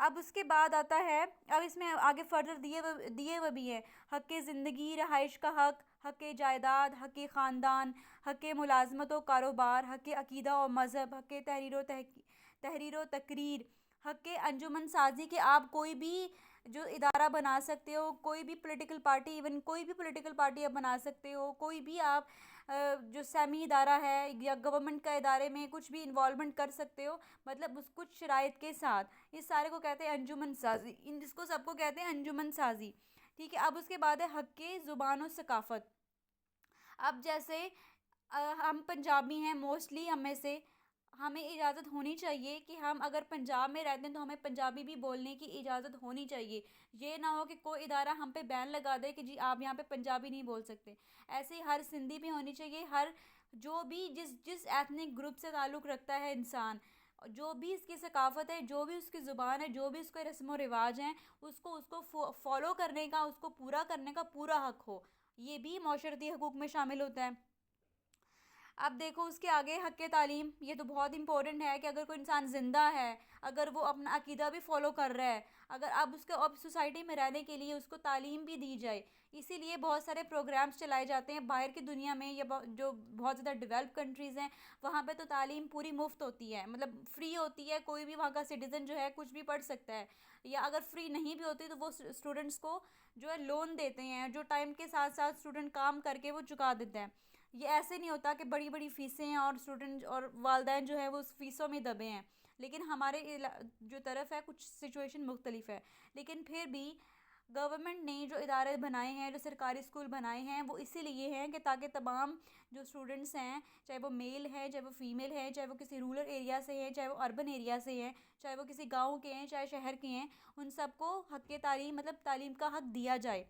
अब उसके बाद आता है, अब इसमें आगे फर्दर दिए हुए भी हैं। हक़ ज़िंदगी, रहाइश का हक़, हक़ जायदाद, हक़ ख़ानदान, हक़ मुलाजमत व कारोबार, हक़ अक़ीदा और मज़हब, हक़ तहरीर व तकरीर, हक़ अंजुमन साज़ी, कि आप कोई भी जो इदारा बना सकते हो, कोई भी पॉलिटिकल पार्टी, इवन कोई भी पॉलिटिकल पार्टी आप बना सकते हो, कोई भी आप जो सेमी इदारा है या गवर्नमेंट का इदारे में कुछ भी इन्वॉल्वमेंट कर सकते हो, मतलब उस कुछ शराइत के साथ। इस सारे को कहते हैं अंजुमन साज़ी, इन जिसको सबको कहते हैं अंजुमन साज़ी। ठीक है, अब उसके बाद है हक़ ज़ुबान और सकाफ़त। अब जैसे हम पंजाबी हैं, मोस्टली हम में से हमें इजाज़त होनी चाहिए कि हम अगर पंजाब में रहते हैं तो हमें पंजाबी भी बोलने की इजाज़त होनी चाहिए। ये ना हो कि कोई इदारा हम पे बैन लगा दे कि जी आप यहाँ पे पंजाबी नहीं बोल सकते। ऐसे ही हर सिंधी भी होनी चाहिए, हर जो भी जिस जिस एथनिक ग्रुप से ताल्लुक़ रखता है इंसान, जो भी इसकी सकाफ़त है, जो भी उसकी ज़ुबान है, जो भी उसके रस्म व रिवाज हैं, उसको उसको फॉलो करने का, उसको पूरा करने का पूरा हक़ हो। ये भी माशरती हकूक़ में शामिल होता है। अब देखो उसके आगे हक़ तालीम, ये तो बहुत इंपॉर्टेंट है कि अगर कोई इंसान ज़िंदा है, अगर वो अपना अकीदा भी फ़ॉलो कर रहा है, अगर अब उसके अब सोसाइटी में रहने के लिए उसको तालीम भी दी जाए। इसीलिए बहुत सारे प्रोग्राम्स चलाए जाते हैं बाहर की दुनिया में, या जो बहुत ज़्यादा डेवलप कंट्रीज़ हैं वहाँ पे तो तालीम पूरी मुफ्त होती है, मतलब फ्री होती है। कोई भी वहाँ का सिटीज़न जो है कुछ भी पढ़ सकता है, या अगर फ्री नहीं भी होती तो वो स्टूडेंट्स को जो है लोन देते हैं, जो टाइम के साथ साथ स्टूडेंट काम करके वो चुका देते हैं। ये ऐसे नहीं होता कि बड़ी बड़ी फ़ीसें हैं और स्टूडेंट और वालदैन जो है वो उस फ़ीसों में दबे हैं। लेकिन हमारे जो तरफ है कुछ सिचुएशन मुख्तलिफ है। लेकिन फिर भी गवर्नमेंट ने जो इदारे बनाए हैं, जो सरकारी स्कूल बनाए हैं, वो इसीलिए हैं कि ताकि तमाम जो स्टूडेंट्स हैं, चाहे वो मेल हैं, चाहे वो फीमेल हैं, चाहे वो किसी रूरल एरिया से हैं, चाहे वो अर्बन एरिया से हैं, चाहे वो किसी गाँव के हैं, चाहे शहर के हैं, उन सबको हक़ तालीम, मतलब तालीम का हक़ दिया जाए।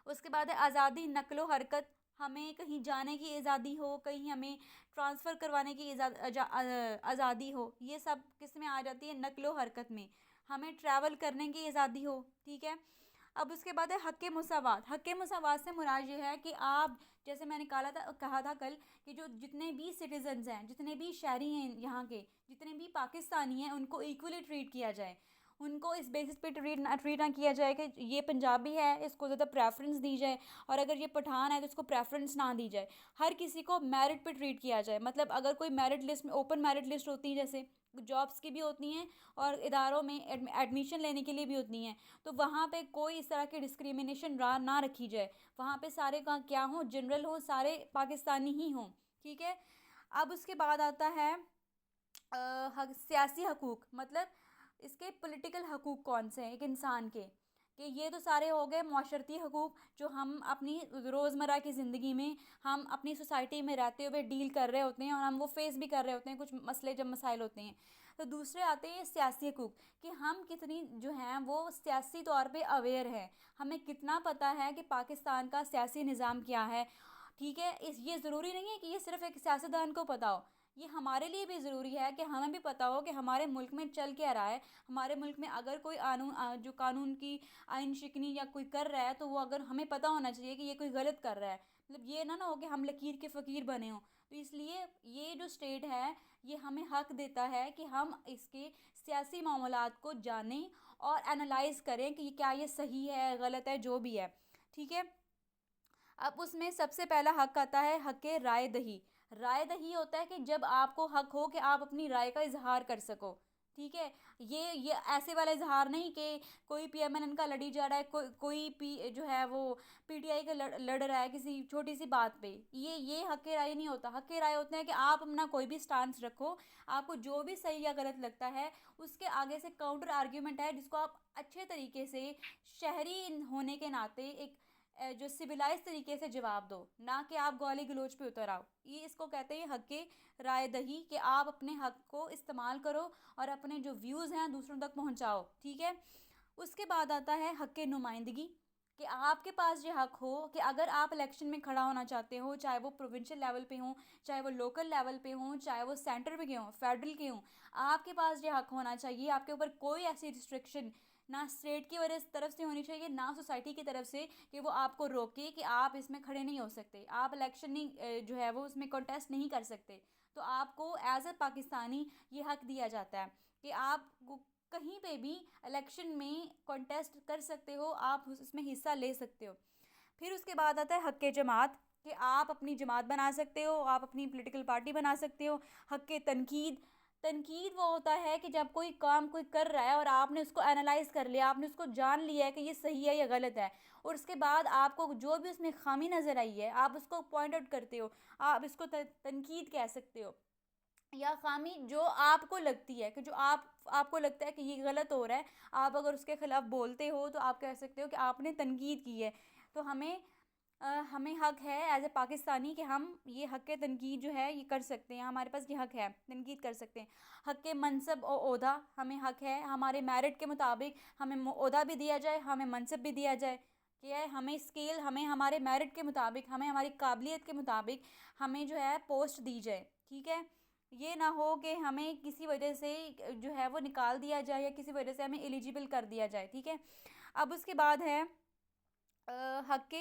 उसके बाद है आज़ादी नक़्ल हरकत, हमें कहीं जाने की आज़ादी हो, कहीं हमें ट्रांसफ़र करवाने की आज़ादी हो, ये सब किस में आ जाती है, नक़्ल हरकत में। हमें ट्रैवल करने की आज़ादी हो। ठीक है, अब उसके बाद है हक़ मुसावात। हक़ मुसावात से मुराद ये है कि आप, जैसे मैंने कहा था कल, कि जो जितने भी सिटीजन्स हैं, जितने भी शहरी हैं यहाँ के, जितने भी पाकिस्तानी हैं, उनको इक्वली ट्रीट किया जाए। उनको इस बेसिस पे ट्रीट ना किया जाए कि ये पंजाबी है इसको ज़्यादा प्रेफरेंस दी जाए, और अगर ये पठान है तो इसको प्रेफरेंस ना दी जाए। हर किसी को मेरिट पे ट्रीट किया जाए। मतलब अगर कोई मेरिट लिस्ट में, ओपन मेरिट लिस्ट होती है जैसे जॉब्स की भी होती हैं और इदारों में एडमिशन लेने के लिए भी होती हैं, तो वहाँ पे कोई इस तरह की डिस्क्रिमिनेशन ना रखी जाए। वहाँ पे सारे का क्या हो, जनरल हो, सारे पाकिस्तानी ही हों। ठीक है, अब उसके बाद आता है सियासी हकूक़, मतलब इसके पॉलिटिकल हकूक़ कौन से हैं एक इंसान के, कि ये तो सारे हो गए माशरती हकूक़, जो हम अपनी रोज़मर्रा की ज़िंदगी में, हम अपनी सोसाइटी में रहते हुए डील कर रहे होते हैं और हम वो फेस भी कर रहे होते हैं कुछ मसले जब मसाइल होते हैं। तो दूसरे आते हैं सियासी हकूक़, कि हम कितनी जो हैं वो सियासी तौर पे अवेयर हैं, हमें कितना पता है कि पाकिस्तान का सियासी निज़ाम क्या है। ठीक है, इस ये ज़रूरी नहीं है कि ये सिर्फ़ एक सियासतदान को पता हो, ये हमारे लिए भी ज़रूरी है कि हमें भी पता हो कि हमारे मुल्क में चल क्या रहा है। हमारे मुल्क में अगर कोई जो कानून की आइन शिकनी या कोई कर रहा है, तो वो अगर हमें पता होना चाहिए कि ये कोई गलत कर रहा है। मतलब ये ना हो कि हम लकीर के फ़कीर बने हों। तो इसलिए ये जो स्टेट है, ये हमें हक देता है कि हम इसके सियासी मामलात को जानें और एनालाइज़ करें कि क्या ये सही है, गलत है, जो भी है। ठीक है, अब उसमें सबसे पहला हक आता है हक राय दही। राय दही होता है कि जब आपको हक हो कि आप अपनी राय का इजहार कर सको। ठीक है, ये ऐसे वाला इजहार नहीं कि कोई पीएमएन का लड़ी जा रहा है, कोई पी जो है वो पीटीआई का लड़ रहा है किसी छोटी सी बात पे। ये हक राय नहीं होता। हक राय होता है कि आप अपना कोई भी स्टांस रखो, आपको जो भी सही या गलत लगता है उसके आगे से काउंटर आर्ग्यूमेंट है, जिसको आप अच्छे तरीके से, शहरी होने के नाते एक जो सिविलाइज तरीके से जवाब दो, ना कि आप गाली गलौज पे उतर आओ। ये इसको कहते हैं हक राय दही, कि आप अपने हक को इस्तेमाल करो और अपने जो व्यूज़ हैं दूसरों तक पहुंचाओ। ठीक है, उसके बाद आता है हक नुमाइंदगी, कि आपके पास ये हक हो कि अगर आप इलेक्शन में खड़ा होना चाहते हो, चाहे वो प्रोविंशियल लेवल पे हो, चाहे वो लोकल लेवल पे हो, चाहे वो सेंटर पे के हों, फेडरल के हों, आपके पास ये हक होना चाहिए। आपके ऊपर कोई ऐसी रिस्ट्रिक्शन ना स्टेट की वजह तरफ से होनी चाहिए, ना सोसाइटी की तरफ से, कि वो आपको रोके कि आप इसमें खड़े नहीं हो सकते, आप इलेक्शन नहीं जो है वो उसमें कंटेस्ट नहीं कर सकते। तो आपको एज ए पाकिस्तानी ये हक दिया जाता है कि आप कहीं पे भी इलेक्शन में कॉन्टेस्ट कर सकते हो, आप उसमें हिस्सा ले सकते हो। फिर उसके बाद आता है हक़ जमात, कि आप अपनी जमात बना सकते हो, आप अपनी पॉलिटिकल पार्टी बना सकते हो। हक़ तनकीद, तनकीद वो होता है कि जब कोई काम कोई कर रहा है और आपने उसको एनालाइज कर लिया, आपने उसको जान लिया है कि ये सही है या गलत है, और उसके बाद आपको जो भी उसमें खामी नज़र आई है आप उसको पॉइंट आउट करते हो, आप इसको तनकीद कह सकते हो। या खामी जो आपको लगती है कि जो आपको लगता है कि ये गलत हो रहा है, आप अगर उसके खिलाफ बोलते हो तो आप कह सकते हो कि आपने तनकीद की है। तो हमें हक है एज ए पाकिस्तानी कि हम ये हक़ तनकीद जो है ये कर सकते हैं, हमारे पास ये हक है, तनकीद कर सकते हैं। हक़ मनसब और ओहदा, हमें हक है हमारे मेरिट के मुताबिक हमें ओहदा भी दिया जाए, हमें मनसब भी दिया जाए। कि है हमें स्केल, हमें हमारे मेरिट के मुताबिक, हमें हमारी काबिलियत के मुताबिक हमें जो है पोस्ट दी जाए। ठीक है, ये ना हो कि हमें किसी वजह से जो है वो निकाल दिया जाए या किसी वजह से हमें एलिजिबल कर दिया जाए। ठीक है, अब उसके बाद है हक़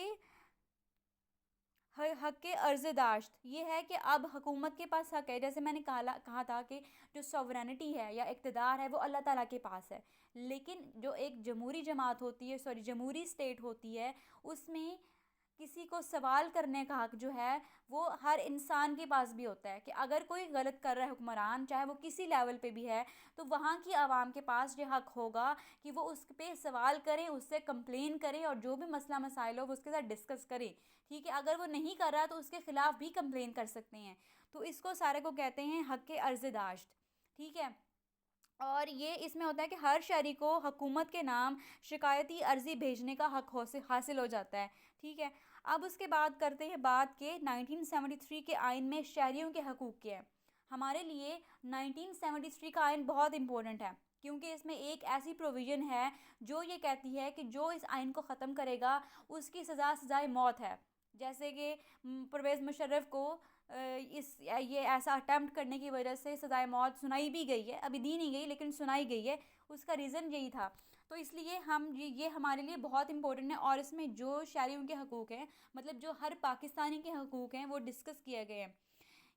हक़ अर्ज़दाश्त, ये है कि अब हुकूमत के पास हक़ है। जैसे मैंने कहा था कि जो सॉवरेनिटी है या इक़्तिदार है वो अल्लाह ताला के पास है, लेकिन जो एक जमहूरी जमात होती है, सॉरी जमहूरी स्टेट होती है, उसमें किसी को सवाल करने का हक जो है वो हर इंसान के पास भी होता है। कि अगर कोई गलत कर रहा है हुक्मरान, चाहे वो किसी लेवल पे भी है, तो वहाँ की आवाम के पास ये हक होगा कि वो उस पे सवाल करें, उससे कंप्लेन करें और जो भी मसला मसाइल हो वो उसके साथ डिस्कस करें। ठीक है, अगर वो नहीं कर रहा तो उसके ख़िलाफ़ भी कंप्लेन कर सकते हैं। तो इसको सारे को कहते हैं हक़ अर्ज़दाश्त। ठीक है, और ये इसमें होता है कि हर शहरी को हुकूमत के नाम शिकायती अर्ज़ी भेजने का हक हासिल हो जाता है। ठीक है, अब उसके बाद करते हैं बात के 1973 के आइन में शहरियों के हकूक़ के हैं। हमारे लिए 1973 का आइन बहुत इम्पोर्टेंट है, क्योंकि इसमें एक ऐसी प्रोविज़न है जो ये कहती है कि जो इस आइन को ख़त्म करेगा उसकी सज़ाए मौत है। जैसे कि परवेज़ मुशर्रफ को ये ऐसा अटेम्प्ट करने की वजह से सज़ाए मौत सुनाई भी गई है, अभी दी नहीं गई लेकिन सुनाई गई है। उसका रीज़न यही था। तो इसलिए हम ये हमारे लिए बहुत इम्पोर्टेंट है, और इसमें जो शहरियों के हकूक़ हैं, मतलब जो हर पाकिस्तानी के हकूक़ हैं वो डिस्कस किए गए हैं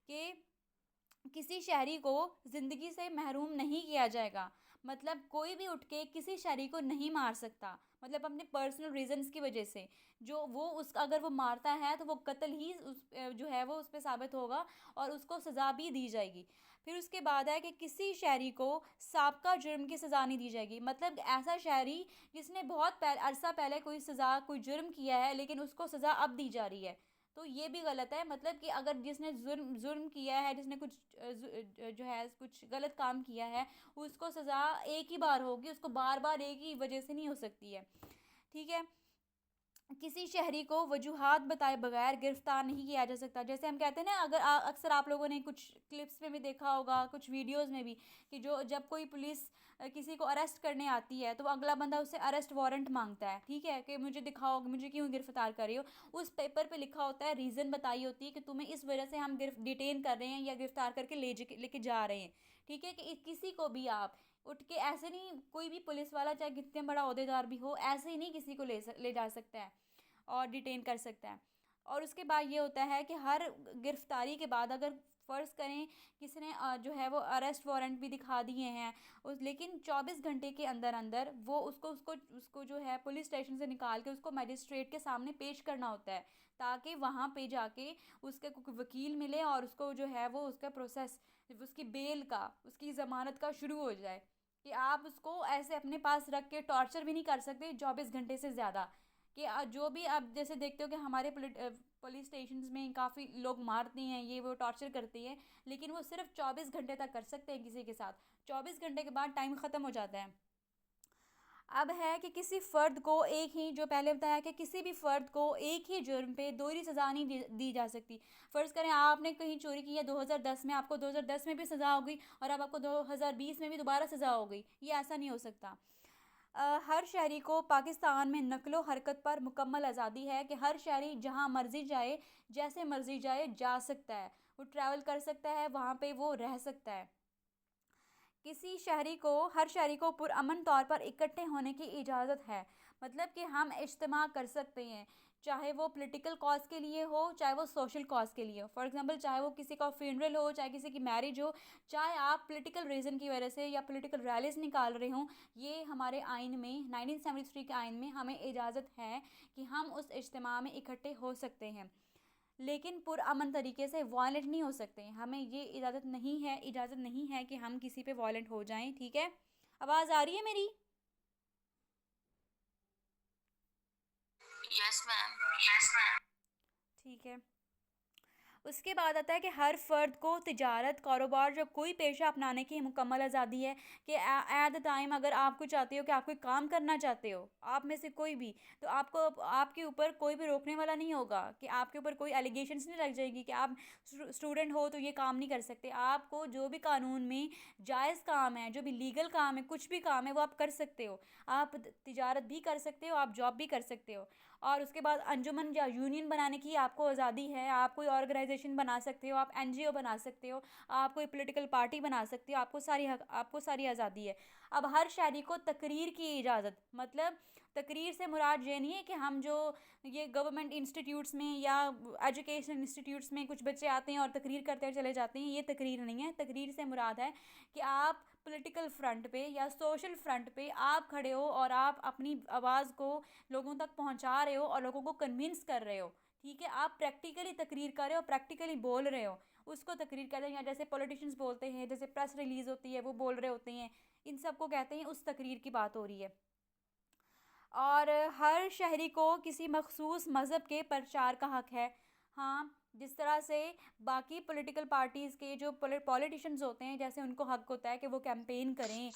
कि किसी शहरी को ज़िंदगी से महरूम नहीं किया जाएगा। मतलब कोई भी उठ के किसी शहरी को नहीं मार सकता, मतलब अपने पर्सनल रीज़न्स की वजह से। जो वो उस अगर वो मारता है तो वो कत्ल ही जो है वो उस पे साबित होगा और उसको सज़ा भी दी जाएगी। फिर उसके बाद है कि किसी शहरी को साबका जुर्म की सज़ा नहीं दी जाएगी। मतलब ऐसा शहरी जिसने बहुत अरसा पहले कोई जुर्म किया है लेकिन उसको सज़ा अब दी जा रही है, तो ये भी गलत है। मतलब कि अगर जिसने जुर्म किया है, जिसने कुछ जो है कुछ गलत काम किया है, उसको सज़ा एक ही बार होगी, उसको बार बार एक ही वजह से नहीं हो सकती है। ठीक है, किसी शहरी को वजूहात बताए बगैर गिरफ्तार नहीं किया जा सकता। जैसे हम कहते हैं ना, अगर अक्सर आप लोगों ने कुछ क्लिप्स में भी देखा होगा, कुछ वीडियोस में भी, कि जो जब कोई पुलिस किसी को अरेस्ट करने आती है तो वो अगला बंदा उससे अरेस्ट वारंट मांगता है। ठीक है, कि मुझे दिखाओ, मुझे क्यों गिरफ्तार कर रही हो। उस पेपर पे लिखा होता है, रीज़न बताई होती है कि तुम्हें इस वजह से हम डिटेन कर रहे हैं या गिरफ्तार करके लेके जा रहे हैं। ठीक है, कि किसी को भी आप उठ के ऐसे नहीं, कोई भी पुलिस वाला चाहे कितने बड़ा ओहदेदार भी हो, ऐसे ही नहीं किसी को ले जा सकता है और डिटेन कर सकता है। और उसके बाद ये होता है कि हर गिरफ्तारी के बाद अगर फ़र्ज़ करें किसी ने जो है वो अरेस्ट वारंट भी दिखा दिए हैं, उस लेकिन 24 घंटे के अंदर अंदर वो उसको उसको उसको जो है पुलिस स्टेशन से निकाल के उसको मजिस्ट्रेट के सामने पेश करना होता है, ताकि वहाँ पे जाके उसके कोई वकील मिले और उसको जो है वो उसका प्रोसेस, उसकी बेल का, उसकी ज़मानत का शुरू हो जाए। कि आप उसको ऐसे अपने पास रख के टॉर्चर भी नहीं कर सकते 24 घंटे से ज़्यादा। कि जो भी आप जैसे देखते हो कि हमारे पुलिस स्टेशंस में काफ़ी लोग मारते हैं, ये वो टॉर्चर करते हैं, लेकिन वो सिर्फ 24 घंटे तक कर सकते हैं किसी के साथ। 24 घंटे के बाद टाइम ख़त्म हो जाता है। अब है कि किसी फ़र्द को एक ही, जो पहले बताया कि किसी भी फ़र्द को एक ही जुर्म पे दोहरी सज़ा नहीं दी जा सकती। फ़र्ज़ करें आपने कहीं चोरी की है 2010 में, आपको 2010 में भी सज़ा हो गई और अब आपको 2020 में भी दोबारा सज़ा हो गई, ये ऐसा नहीं हो सकता। हर शहरी को पाकिस्तान में नक़्लो हरकत पर मुकम्मल आज़ादी है, कि हर शहरी जहाँ मर्ज़ी जाए, जैसे मर्ज़ी जाए, जा सकता है, वो ट्रैवल कर सकता है, वहाँ पे वो रह सकता है। किसी शहरी को हर शहरी को पुरअमन तौर पर इकट्ठे होने की इजाज़त है। मतलब कि हम इज्तिमा कर सकते हैं, चाहे वो पॉलिटिकल कॉज के लिए हो, चाहे वो सोशल कॉज के लिए हो। फॉर एग्जांपल, चाहे वो किसी का फ्यूनरल हो, चाहे किसी की मैरिज हो, चाहे आप पॉलिटिकल रीज़न की वजह से या पॉलिटिकल रैलीज निकाल रहे हों, ये हमारे आइन में 1973 के आइन में हमें इजाज़त है कि हम उस इज्तिमा में इकट्ठे हो सकते हैं, लेकिन पुरअमन तरीके से वायलेंट नहीं हो सकते। हमें ये इजाज़त नहीं है कि हम किसी पे वायलेंट हो जाएं। ठीक है, आवाज़ आ रही है मेरी? Yes ma'am. Yes ma'am. ठीक है। उसके बाद आता है कि हर फ़र्द को तिजारत, कारोबार या कोई पेशा अपनाने की मुकम्मल आज़ादी है, कि एट द टाइम अगर आपको चाहते हो कि आप कोई काम करना चाहते हो, आप में से कोई भी, तो आपको आपके ऊपर कोई भी रोकने वाला नहीं होगा, कि आपके ऊपर कोई एलिगेशंस नहीं लग जाएगी कि आप स्टूडेंट हो तो ये काम नहीं कर सकते। आपको जो भी कानून में जायज़ काम है, जो भी लीगल काम है, कुछ भी काम है, वो आप कर सकते हो। आप तिजारत भी कर सकते हो, आप जॉब भी कर सकते हो। और उसके बाद अंजुमन या यूनियन बनाने की आपको आज़ादी है। आप कोई ऑर्गेनाइजेशन बना सकते हो, आप एनजीओ बना सकते हो, आप कोई पॉलिटिकल पार्टी बना सकते हो, आपको सारी आज़ादी है। अब हर शहरी को तकरीर की इजाज़त, मतलब तकरीर से मुराद ये नहीं है कि हम जो ये गवर्नमेंट इंस्टीट्यूट्स में या एजुकेशन इंस्टीट्यूट्स में कुछ बच्चे आते हैं और तकरीर करते हुए चले जाते हैं, ये तकरीर नहीं है। तकरीर से मुराद है कि आप पॉलिटिकल फ्रंट पे या सोशल फ्रंट पे आप खड़े हो और आप अपनी आवाज़ को लोगों तक पहुंचा रहे हो और लोगों को कन्विंस कर रहे हो। ठीक है, आप प्रैक्टिकली तकरीर कर रहे हो, प्रैक्टिकली बोल रहे हो, उसको तकरीर कहते हैं। या जैसे पॉलिटिशियंस बोलते हैं, जैसे प्रेस रिलीज होती है, वो बोल रहे होते हैं, इन सब को कहते हैं, उस तकरीर की बात हो रही है। और हर शहरी को किसी मखसूस मज़हब के प्रचार का हक है। हाँ, जिस तरह से बाकी पॉलिटिकल पार्टीज़ के जो पॉलिटिशियंस होते हैं, जैसे उनको हक होता है कि वो कैंपेन करें,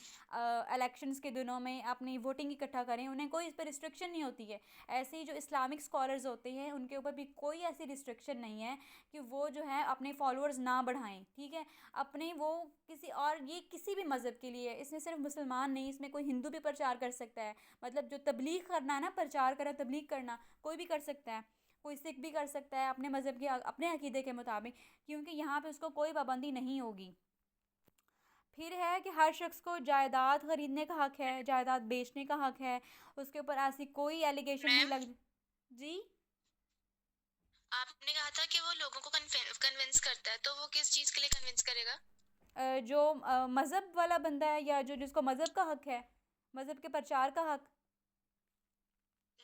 इलेक्शंस के दिनों में अपनी वोटिंग इकट्ठा करें, उन्हें कोई इस पर रिस्ट्रिक्शन नहीं होती है। ऐसे ही जो इस्लामिक स्कॉलर्स होते हैं, उनके ऊपर भी कोई ऐसी रिस्ट्रिक्शन नहीं है कि वो जो है अपने फॉलोअर्स ना बढ़ाएं। ठीक है, अपने वो किसी और, ये किसी भी मज़हब के लिए है, इसमें सिर्फ मुसलमान नहीं, इसमें कोई हिंदू भी प्रचार कर सकता है। मतलब जो तबलीग करना है ना, प्रचार करना, तबलीग करना, कोई भी कर सकता है। कोई सिख भी कर सकता है अपने मज़हब के, अपने अकीदे के मुताबिक, क्योंकि यहाँ पे उसको कोई पाबंदी नहीं होगी। फिर है कि हर शख्स को जायदाद खरीदने का हक है, जायदाद बेचने का हक है। उसके ऊपर ऐसी कोई एलिगेशन नहीं मैम, लग। जी। आपने कहा था कि वो लोगों को कन्विंस करता है, तो वो किस चीज के लिए कन्विंस करेगा? जो मज़हब वाला बंदा है, या जो जिसको मज़हब का हक है, मज़हब के प्रचार का हक।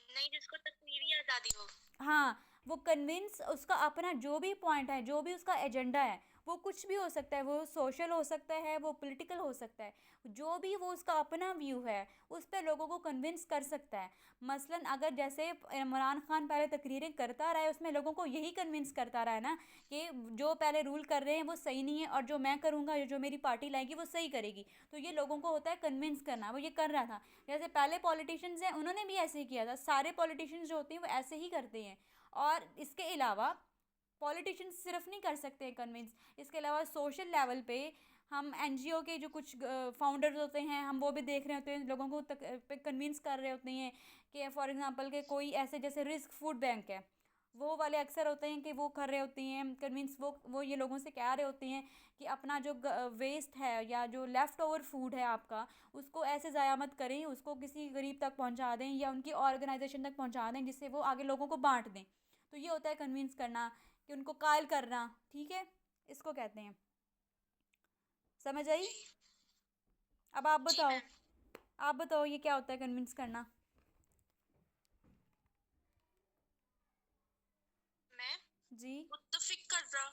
नहीं, जिसको तकरीरी आजादी हो। हाँ, वो कन्विंस, उसका अपना जो भी पॉइंट है, जो भी उसका एजेंडा है, वो कुछ भी हो सकता है, वो सोशल हो सकता है, वो पॉलिटिकल हो सकता है, जो भी वो उसका अपना व्यू है, उस पे लोगों को कन्विंस कर सकता है। मसलन अगर जैसे इमरान खान पहले तकरीरें करता रहा है, उसमें लोगों को यही कन्विंस करता रहा है ना, कि जो पहले रूल कर रहे हैं वो सही नहीं है, और जो मैं करूँगा, जो मेरी पार्टी लाएगी वो सही करेगी। तो ये लोगों को होता है कन्विंस करना, वो ये कर रहा था। जैसे पहले पॉलिटिशियंस हैं, उन्होंने भी ऐसे ही किया था, सारे पॉलिटिशियंस जो होते हैं वो ऐसे ही करते हैं। और इसके अलावा पॉलिटिशियंस सिर्फ नहीं कर सकते हैं कन्विंस, इसके अलावा सोशल लेवल पे हम एनजीओ के जो कुछ फाउंडर्स होते हैं, हम वो भी देख रहे होते हैं, लोगों को तक कन्विंस कर रहे होते हैं कि फॉर एग्जांपल के कोई ऐसे जैसे रिस्क फूड बैंक है, वो वाले अक्सर होते हैं कि वो कर रहे होती हैं कन्विंस, वो ये लोगों से कह रहे होते हैं कि अपना जो वेस्ट है या जो लेफ़्ट ओवर फूड है आपका, उसको ऐसे ज़ाया मत करें, उसको किसी गरीब तक पहुंचा दें या उनकी ऑर्गेनाइजेशन तक पहुंचा दें, जिससे वो आगे लोगों को बांट दें। तो ये होता है कन्विंस करना, कि उनको कायल करना। ठीक है, इसको कहते हैं। समझ आई? जी। अब आप जी बताओ, मैम। आप बताओ ये क्या होता है कन्विंस करना? मैं जी। मुत्तफिक कर रहा।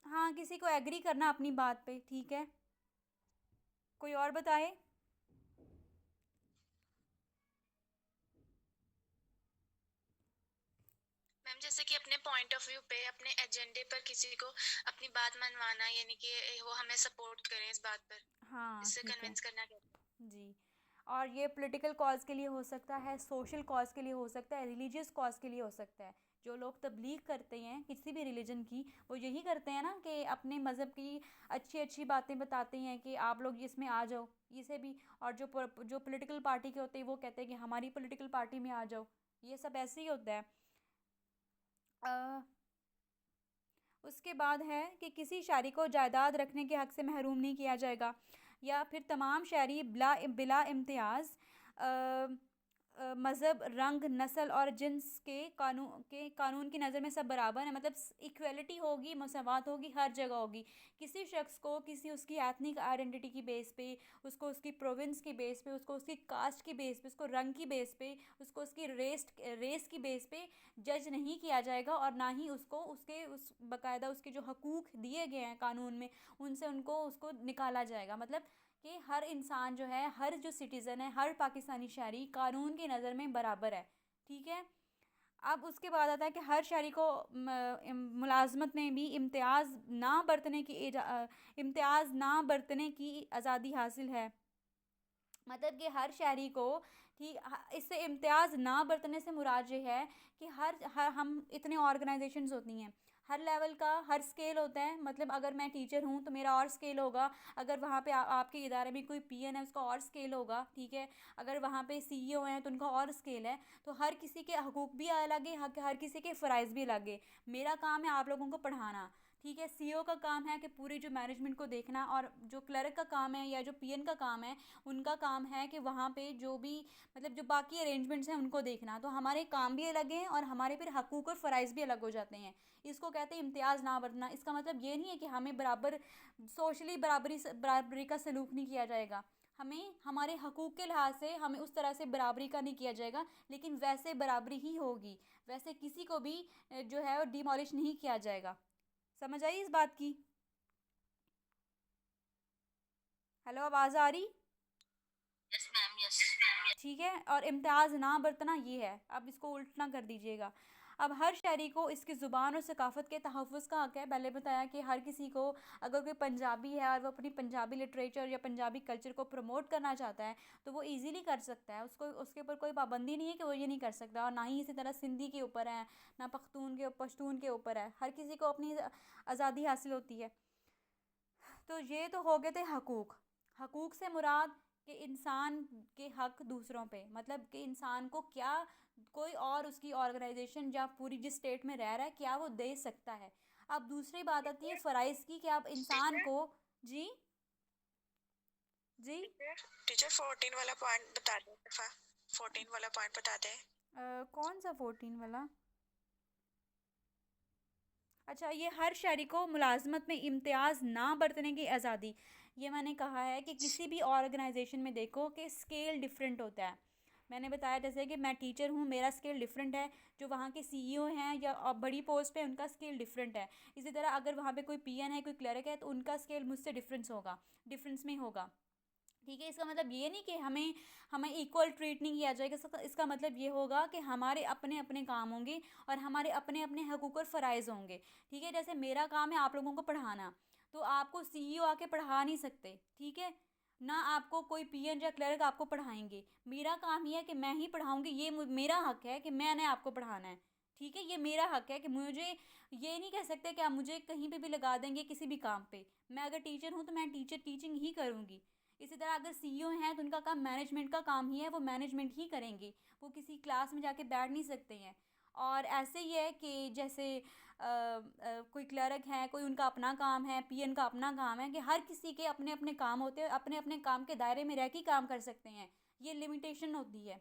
हाँ, किसी को एग्री करना अपनी बात पे। ठीक है, कोई और बताए? मैम, जैसे कि अपने पॉइंट ऑफ व्यू पे, अपने एजेंडे पर किसी को अपनी बात मनवाना, यानी कि वो हमें सपोर्ट करें इस बात पर, हाँ, इससे ठीक है। कन्विंस करना कहते जी। और ये पॉलिटिकल कॉज के लिए हो सकता है, सोशल कॉज के लिए हो सकता है, रिलीजियस कॉज के लिए हो सकता है। जो लोग तबलीग करते हैं किसी भी रिलीजन की, वो यही करते हैं ना, कि अपने मज़हब की अच्छी अच्छी बातें बताते हैं कि आप लोग इसमें आ जाओ, इसे भी। और जो पॉलिटिकल पार्टी के होते हैं, वो कहते हैं कि हमारी पॉलिटिकल पार्टी में आ जाओ। ये सब ऐसे ही होता है। अ, उसके बाद है कि किसी शारी को जायदाद रखने के हक से महरूम नहीं किया जाएगा। या फिर तमाम शहरी बिला बिला इम्तियाज़ मज़हब, रंग, नस्ल और जिन्स के कानून की नज़र में सब बराबर हैं। मतलब इक्वलिटी होगी, मसावत होगी, हर जगह होगी। किसी शख्स को किसी उसकी एथनिक आइडेंटिटी की बेस पे, उसको उसकी प्रोविंस की बेस पे, उसको उसकी कास्ट की बेस पे, उसको रंग की बेस पे, उसको उसकी रेस की बेस पे जज नहीं किया जाएगा, और ना ही उसको उसके उस बाकायदा उसके जो हकूक़ दिए गए हैं कानून में उनसे उनको उसको निकाला जाएगा। मतलब कि हर इंसान जो है, हर जो सिटीज़न है, हर पाकिस्तानी शहरी कानून की नज़र में बराबर है। ठीक है। अब उसके बाद आता है कि हर शहरी को मुलाजमत में भी इम्तियाज़ ना बरतने की आज़ादी हासिल है। मतलब कि हर शहरी को, ठीक, इससे इम्तियाज़ ना बरतने से मुराद ये है कि हर हम इतने ऑर्गेनाइजेशंस होती हैं, हर लेवल का हर स्केल होता है। मतलब अगर मैं टीचर हूँ तो मेरा और स्केल होगा, अगर वहाँ पे आपके इदारे में कोई पीएन है उसका और स्केल होगा। ठीक है। अगर वहाँ पे सीईओ हैं तो उनका और स्केल है। तो हर किसी के हकूक़ भी अलग है, हर किसी के फ़राइज़ भी अलग है। मेरा काम है आप लोगों को पढ़ाना। ठीक है। सीईओ का काम है कि पूरी जो मैनेजमेंट को देखना, और जो क्लर्क का काम है या जो पीएन का काम है उनका काम है कि वहाँ पे जो भी मतलब जो बाकी अरेंजमेंट्स हैं उनको देखना। तो हमारे काम भी अलग हैं और हमारे फिर हकूक़ और फ़राइज़ भी अलग हो जाते हैं। इसको कहते हैं इम्तियाज़ ना बरतना। इसका मतलब ये नहीं है कि हमें बराबर सोशली बराबरी का सलूक नहीं किया जाएगा। हमें हमारे हकूक़ के लिहाज से हमें उस तरह से बराबरी का नहीं किया जाएगा, लेकिन वैसे बराबरी ही होगी। वैसे किसी को भी जो है वो डिमोलिश नहीं किया जाएगा। समझ आई इस बात की? हेलो, आवाज़ आ रही? Yes ma'am, yes. ठीक है। और इम्तियाज़ ना बरतना ये है, अब इसको उल्ट ना कर दीजिएगा। अब हर शहरी को इसकी ज़ुबान और सकाफ़त के तहफ़्फ़ुज़ का हक़ है। पहले बताया कि हर किसी को, अगर कोई पंजाबी है और वो अपनी पंजाबी लिटरेचर या पंजाबी कल्चर को प्रमोट करना चाहता है तो वो ईज़िली कर सकता है। उसको उसके ऊपर कोई पाबंदी नहीं है कि वो ये नहीं कर सकता, और ना ही इसी तरह सिंधी के ऊपर है, ना पश्तून के ऊपर है। हर किसी को अपनी आज़ादी हासिल होती है। तो ये तो हो गए थे हकूक़। हकूक़ से मुराद कि इंसान के हक़ दूसरों पे, मतलब कि इंसान को क्या कोई और उसकी ऑर्गेनाइजेशन या पूरी जिस स्टेट में रह रहा है क्या वो दे सकता है। अब दूसरी बात आती है फ़राइज़ की, कि आप इंसान को। जी। जी। टीचर टीचर 14 वाला पॉइंट बता दें, 14 वाला पॉइंट बता दें। कौन सा 14 वाला? अच्छा, ये हर शहरी को मुलाजमत में इम्तियाज़ ना बरतने की आज़ादी। ये मैंने कहा है कि किसी भी ऑर्गेनाइजेशन में देखो कि स्केल डिफरेंट होता है। मैंने बताया जैसे कि मैं टीचर हूँ, मेरा स्केल डिफरेंट है। जो वहाँ के सीईओ हैं या बड़ी पोस्ट पे हैं, उनका स्केल डिफरेंट है। इसी तरह अगर वहाँ पे कोई पीएन है, कोई क्लर्क है, तो उनका स्केल मुझसे डिफरेंस में होगा। ठीक है। इसका मतलब ये नहीं कि हमें हमें इक्वल ट्रीट नहीं किया जाएगा। इसका मतलब ये होगा कि हमारे अपने अपने काम होंगे और हमारे अपने अपने हकूक़ और फ़राइज़ होंगे। ठीक है। जैसे मेरा काम है आप लोगों को पढ़ाना, तो आपको सीईओ आके पढ़ा नहीं सकते। ठीक है। ना आपको कोई पीएन या क्लर्क आपको पढ़ाएंगे। मेरा काम ये है कि मैं ही पढ़ाऊँगी, ये मेरा हक़ है कि मैंने आपको पढ़ाना है। ठीक है। ये मेरा हक़ है कि मुझे ये नहीं कह सकते कि आप मुझे कहीं पे भी लगा देंगे किसी भी काम पे। मैं अगर टीचर हूँ तो मैं टीचिंग ही करूँगी। इसी तरह अगर सीईओ हैं तो उनका काम मैनेजमेंट का काम ही है, वो मैनेजमेंट ही करेंगे। वो किसी क्लास में जाके बैठ नहीं सकते हैं। और ऐसे ही है कि जैसे कोई क्लर्क है, कोई उनका अपना काम है, पीएन का अपना काम है, कि हर किसी के अपने अपने काम होते हैं, अपने अपने काम के दायरे में रह के काम कर सकते हैं। ये लिमिटेशन होती है।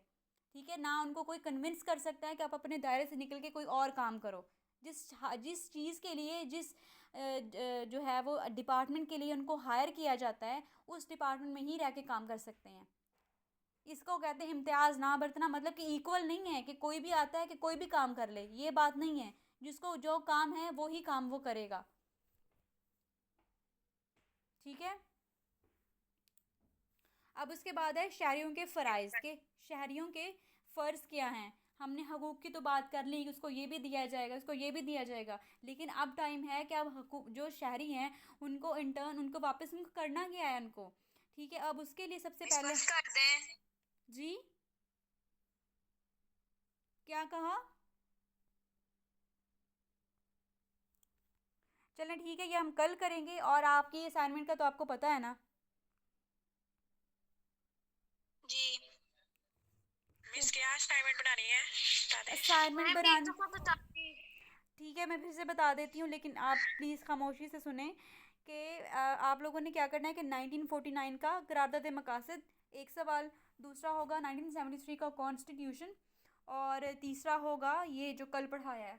ठीक है। ना उनको कोई कन्विंस कर सकता है कि आप अपने दायरे से निकल के कोई और काम करो। जिस जिस चीज़ के लिए, जिस जो है वो डिपार्टमेंट के लिए उनको हायर किया जाता है, उस डिपार्टमेंट में ही रह के काम कर सकते हैं। इसको कहते हैं इम्तियाज़ ना बरतना। मतलब कि इक्वल नहीं है कि कोई भी आता है कि कोई भी काम कर ले, ये बात नहीं है। जिसको जो काम है वो ही काम वो करेगा। ठीक है। अब उसके बाद है शहरियों के फ़राइज़, के शहरियों के फ़र्ज़ क्या हैं। हमने हकूक़ की तो बात कर ली, उसको ये भी दिया जाएगा, उसको ये भी दिया जाएगा। लेकिन अब टाइम है कि अब हकूक़ जो शहरी हैं उनको इंटर्न उनको वापस उनको करना क्या है उनको। ठीक है। अब उसके लिए सबसे पहले। डिस्कस कर दें। जी। क्या कहा? चलें ठीक है, ये हम कल करेंगे। और आपकी असाइनमेंट का तो आपको पता है ना। जी मिस, क्या असाइनमेंट बनानी है बता दें। असाइनमेंट मैम एक बनानी। दफ़ा बता दी। ठीक है, मैं फिर से बता देती हूँ, लेकिन आप प्लीज़ खामोशी से सुने कि आप लोगों ने क्या करना है कि 1949 का करारदाद मकासद एक सवाल, दूसरा होगा 1973 का कॉन्स्टिट्यूशन, और तीसरा होगा ये जो कल पढ़ाया है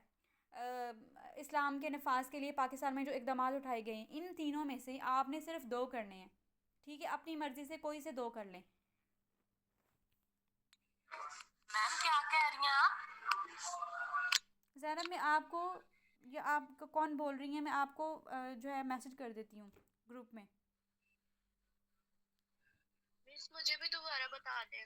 इस्लाम के नफाज के लिए पाकिस्तान में जो इकदाम उठाए गए हैं। इन तीनों में से आपने सिर्फ दो करने हैं, ठीक है? अपनी मर्जी से कोई से दो कर लें। मैम क्या कह रही हैं आप? ज़ैनब मैं आपको, या आप कौन बोल रही हैं, मैं आपको जो है मैसेज कर देती हूँ ग्रुप में। मिस मुझे भी दोबारा बता दें।